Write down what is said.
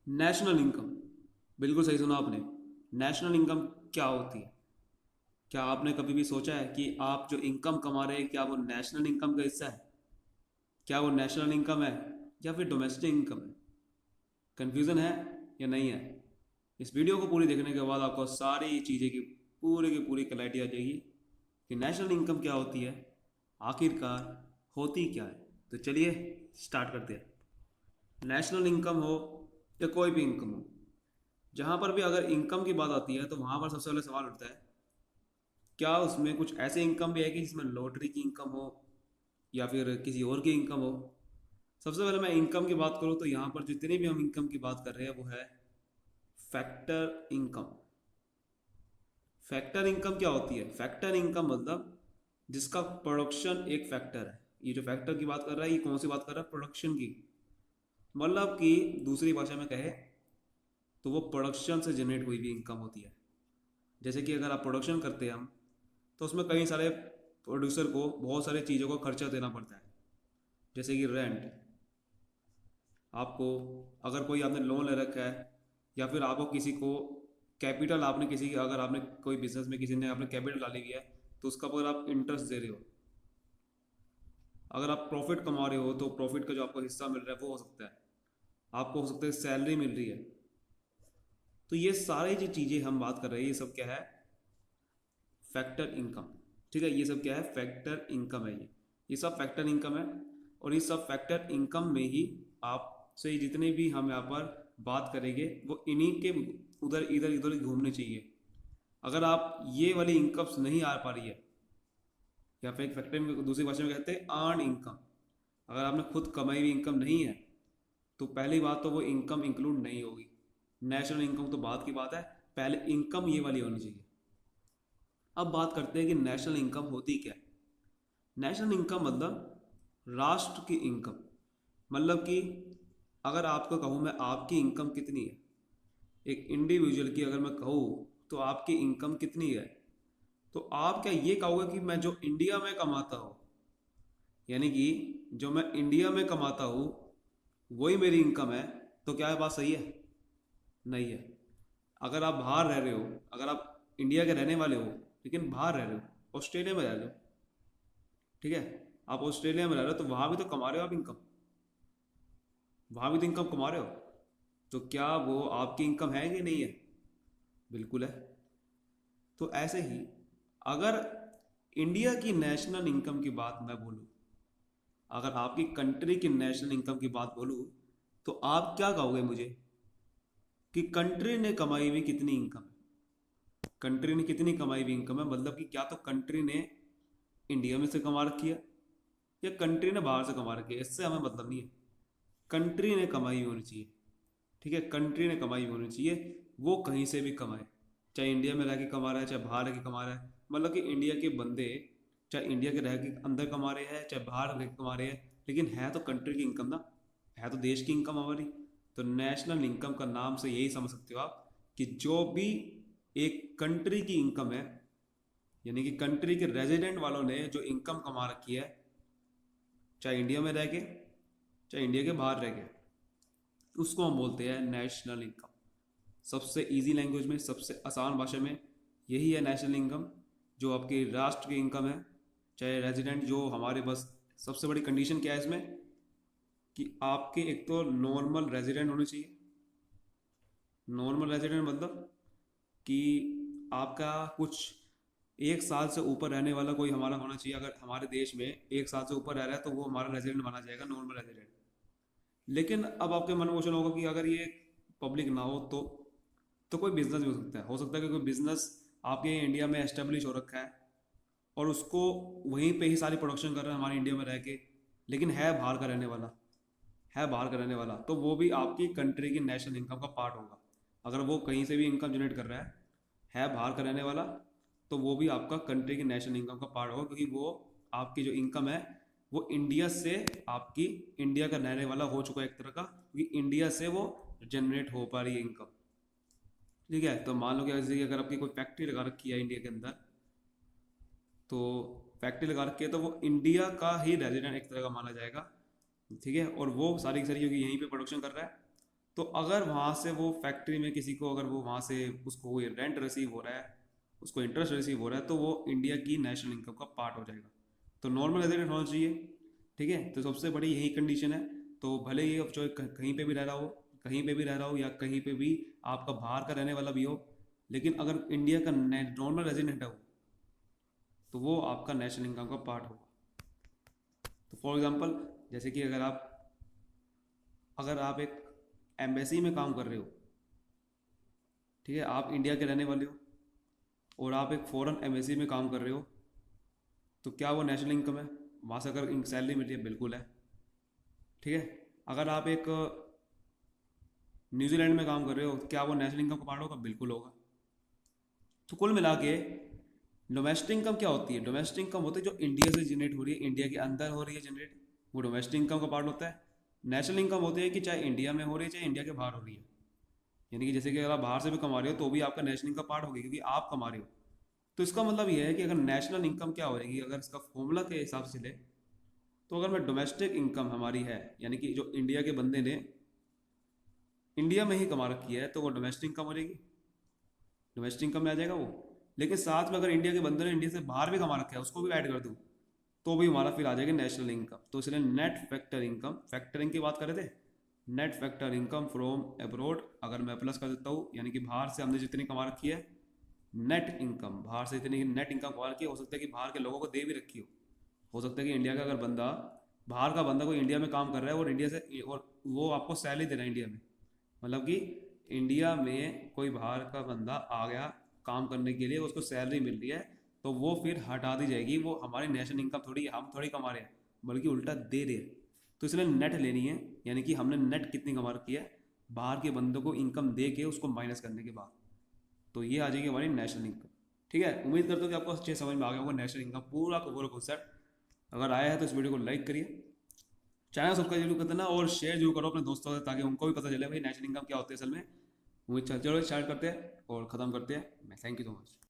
National income, बिल्कुल सही सुना आपने। नेशनल इनकम क्या होती है? क्या आपने कभी भी सोचा है कि आप जो इनकम कमा रहे हैं क्या वो नेशनल इनकम का हिस्सा है? क्या वो नेशनल इनकम है या फिर डोमेस्टिक इनकम है? कन्फ्यूज़न है या नहीं है? इस वीडियो को पूरी देखने के बाद आपको सारी चीज़ें की पूरी क्लैरिटी आ जाएगी कि नेशनल इनकम क्या होती है, आखिरकार होती क्या है। तो चलिए स्टार्ट करते हैं। नेशनल इनकम हो या कोई भी इनकम हो, जहाँ पर भी अगर इनकम की बात आती है तो वहाँ पर सबसे पहले सवाल उठता है, क्या उसमें कुछ ऐसे इनकम भी है कि जिसमें लॉटरी की इनकम हो या फिर किसी और की इनकम हो। सबसे पहले मैं इनकम की बात करूँ तो यहाँ पर जितनी भी हम इनकम की बात कर रहे हैं वो है फैक्टर इनकम। फैक्टर इनकम क्या होती है? फैक्टर इनकम मतलब जिसका प्रोडक्शन एक फैक्टर है। ये जो फैक्टर की बात कर रहा है ये कौन सी बात कर रहा है? प्रोडक्शन की। मतलब कि दूसरी भाषा में कहे तो वो प्रोडक्शन से जनरेट हुई भी इनकम होती है। जैसे कि अगर आप प्रोडक्शन करते हैं हम, तो उसमें कई सारे प्रोड्यूसर को बहुत सारी चीज़ों का खर्चा देना पड़ता है। जैसे कि रेंट, आपको अगर कोई आपने लोन ले रखा है या फिर आपको किसी को कैपिटल, आपने किसी अगर आपने कोई बिजनेस में किसी ने आपने कैपिटल डाली हुई है तो उसका अगर आप इंटरेस्ट दे रहे हो, अगर आप प्रॉफिट कमा रहे हो तो प्रॉफिट का जो आपको हिस्सा मिल रहा है वो हो सकता है, आपको हो सकता है सैलरी मिल रही है। तो ये सारी जो चीज़ें हम बात कर रहे हैं ये सब क्या है? Factor income. ठीक है, ये सब क्या है? फैक्टर इनकम है। ये सब फैक्टर इनकम है। और इस सब फैक्टर इनकम में ही आपसे जितने भी हम यहाँ पर बात करेंगे वो इन्हीं के उधर इधर इधर घूमने चाहिए। अगर आप ये वाली इनकम्स नहीं आ पा रही है, या फिर एक फैक्टर में दूसरी भाषा में कहते हैं अर्न इनकम, अगर आपने खुद कमाई हुई इनकम नहीं है तो पहली बात तो वो इनकम इंक्लूड नहीं होगी। नेशनल इनकम तो बात की बात है, पहले इनकम ये वाली होनी चाहिए। अब बात करते हैं कि नेशनल इनकम होती क्या है। नेशनल इनकम मतलब राष्ट्र की इनकम। मतलब कि अगर आपको कहूँ मैं आपकी इनकम कितनी है, एक इंडिविजुअल की अगर मैं कहूँ तो आपकी इनकम कितनी है, तो आप क्या ये कहोगे कि मैं जो इंडिया में कमाता हूँ, यानी कि जो मैं इंडिया में कमाता हूँ वही मेरी इनकम है, तो क्या ये बात सही है? नहीं है। अगर आप बाहर रह रहे हो, अगर आप इंडिया के रहने वाले हो लेकिन बाहर रह रहे हो, ऑस्ट्रेलिया में रह रहे हो, ठीक है, आप ऑस्ट्रेलिया में रह रहे हो तो वहाँ भी तो कमा रहे हो आप इनकम, वहाँ भी तो इनकम कमा रहे हो। तो क्या वो आपकी इनकम है कि नहीं है? बिल्कुल है। तो ऐसे ही अगर इंडिया की नेशनल इनकम की बात मैं बोलूँ, अगर आपकी कंट्री की नेशनल इनकम की बात बोलूँ, तो आप क्या कहोगे मुझे कि कंट्री ने कमाई हुई कितनी इनकम है? कंट्री ने कितनी कमाई हुई इनकम है, मतलब कि क्या तो कंट्री ने इंडिया में से कमा रखी है या कंट्री ने बाहर से कमा रखी है, इससे हमें मतलब नहीं है। कंट्री ने कमाई हुई होनी चाहिए। ठीक है, कंट्री ने कमाई हुई होनी चाहिए, वो कहीं से भी कमाए, चाहे इंडिया में रह के कमा रहा है चाहे बाहर रह के कमा रहा है। मतलब कि इंडिया के बंदे चाहे इंडिया के रह के अंदर कमा रहे हैं चाहे बाहर रह के कमा रहे हैं, लेकिन है तो कंट्री की इनकम ना, है तो देश की इनकम हमारी। तो नेशनल इनकम का नाम से यही समझ सकते हो आप कि जो भी एक कंट्री की इनकम है, यानी कि कंट्री के रेजिडेंट वालों ने जो इनकम कमा रखी है, चाहे इंडिया में रह के चाहे इंडिया के बाहर रह के, उसको हम बोलते हैं नेशनल इनकम। सबसे इजी लैंग्वेज में, सबसे आसान भाषा में यही है नेशनल इनकम, जो आपकी राष्ट्र की इनकम है, चाहे रेजिडेंट जो हमारे बस। सबसे बड़ी कंडीशन क्या है इसमें कि आपके एक तो नॉर्मल रेजिडेंट होने चाहिए। नॉर्मल रेजिडेंट मतलब कि आपका कुछ एक साल से ऊपर रहने वाला कोई हमारा होना चाहिए। अगर हमारे देश में एक साल से ऊपर रह रहा है तो वो हमारा रेजिडेंट माना जाएगा, नॉर्मल रेजिडेंट। लेकिन अब आपके मन में क्वेश्चन होगा कि अगर ये पब्लिक ना हो तो कोई बिजनेस भी हो सकता है कि कोई बिजनेस आपके इंडिया में एस्टेब्लिश हो रखा है और उसको वहीं पे ही सारी प्रोडक्शन कर रहा है हमारे इंडिया में रह के, लेकिन है बाहर का रहने वाला, है बाहर का रहने वाला, तो वो भी आपकी कंट्री की नेशनल इनकम का पार्ट होगा। अगर वो कहीं से भी इनकम जनरेट कर रहा है बाहर का रहने वाला, तो वो भी आपका कंट्री की नेशनल इनकम का पार्ट होगा, क्योंकि वो आपकी जो इनकम है वो इंडिया से, आपकी इंडिया का रहने वाला हो चुका है एक तरह का, क्योंकि इंडिया से वो जनरेट हो पा रही है इनकम। ठीक है, तो मान लो कि जैसे कि अगर आपकी कोई फैक्ट्री लगा रखी है इंडिया के अंदर, तो फैक्ट्री लगा रखी है तो वो इंडिया का ही रेजिडेंट एक तरह का माना जाएगा। ठीक है, और वो सारी की सारी क्योंकि यहीं पे प्रोडक्शन कर रहा है, तो अगर वहाँ से वो फैक्ट्री में किसी को, अगर वो वहाँ से उसको कोई रेंट रिसीव हो रहा है, उसको इंटरेस्ट रिसीव हो रहा है, तो वो इंडिया की नेशनल इनकम का पार्ट हो जाएगा। तो नॉर्मल रेजिडेंट होना चाहिए। ठीक है, तो सबसे बड़ी यही कंडीशन है। तो भले ही अब जो कहीं पे भी रह रहा हो, कहीं पे भी रह रहा हो, या कहीं पे भी आपका बाहर का रहने वाला भी हो, लेकिन अगर इंडिया का नॉर्मल रेजिडेंट है वो, तो वो आपका नेशनल इनकम का पार्ट होगा। तो फॉर एग्जांपल, जैसे कि अगर आप एक एम्बेसी में काम कर रहे हो, ठीक है, आप इंडिया के रहने वाले हो और आप एक फॉरेन एम्बेसी में काम कर रहे हो, तो क्या वो नेशनल इनकम है? वहाँ से अगर सैलरी मिल रही है, बिल्कुल है। ठीक है, अगर आप एक न्यूजीलैंड में काम कर रहे हो, तो क्या वो नेशनल इनकम का पार्ट होगा? बिल्कुल होगा। तो कुल मिला के डोमेस्टिक इनकम क्या होती है? डोमेस्टिक इनकम होती है जो इंडिया से जनरेट हो रही है, इंडिया के अंदर हो रही है जनरेट, वो डोमेस्टिक इनकम का पार्ट होता है। नेशनल इनकम होती है कि चाहे इंडिया में हो रही है चाहे इंडिया के बाहर हो रही है, यानी कि जैसे कि अगर आप बाहर से भी कमा रहे हो तो भी आपका नेशनल इनकम पार्ट होगी, क्योंकि आप कमा रहे हो। तो इसका मतलब ये है कि अगर नेशनल इनकम क्या होगी, अगर इसका फॉर्मूला के हिसाब से चले, तो अगर मैं डोमेस्टिक इनकम हमारी है, यानी कि जो इंडिया के बंदे ने इंडिया में ही कमा रखी है, तो वो डोमेस्टिक इनकम हो जाएगी, डोमेस्टिक इनकम में आ जाएगा वो। लेकिन साथ में अगर इंडिया के बंदे ने इंडिया से बाहर भी कमा रखा है, उसको भी ऐड कर दूँ, तो भी हमारा फिर आ जाएगी नेशनल इनकम। तो इसलिए नेट फैक्टर इनकम, फैक्टरिंग की बात कर रहे थे, net factor income from abroad अगर मैं प्लस कर देता हूँ, यानी कि बाहर से हमने जितनी कमा रखी है, नेट इनकम बाहर से इतनी नेट इनकम कमा रखी है, हो सकता है कि बाहर के लोगों को दे भी रखी हो सकता है कि इंडिया का अगर बंदा, बाहर का बंदा कोई इंडिया में काम कर रहा है और इंडिया से, और वो आपको सैलरी दे रहा है इंडिया में, मतलब कि इंडिया में कोई बाहर का बंदा आ गया काम करने के लिए, उसको सैलरी मिल रही है, तो वो फिर हटा दी जाएगी, वो हमारी नेशनल इनकम थोड़ी, हम थोड़ी कमा रहे हैं, बल्कि उल्टा दे रहे हैं। तो इसलिए नेट लेनी है, यानी कि हमने नेट कितनी कमा रखी है बाहर के बंदों को इनकम दे के उसको माइनस करने के बाद, तो ये आ जाएगी हमारी नेशनल इनकम। ठीक है, उम्मीद करता हूँ कि आपको अच्छे समझ में आ गया होगा नेशनल इनकम पूरा का पूरा कॉन्सेप्ट। अगर आया है तो इस वीडियो को लाइक करिए, चैनल सब्सक्राइब जरूर कर देना और शेयर जरूर करो अपने दोस्तों से, ताकि उनको भी पता चले भाई नेशनल इनकम क्या होती है असल में। उम्मीद, चलो स्टार्ट करते हैं और ख़त्म करते हैं। Thank you so much.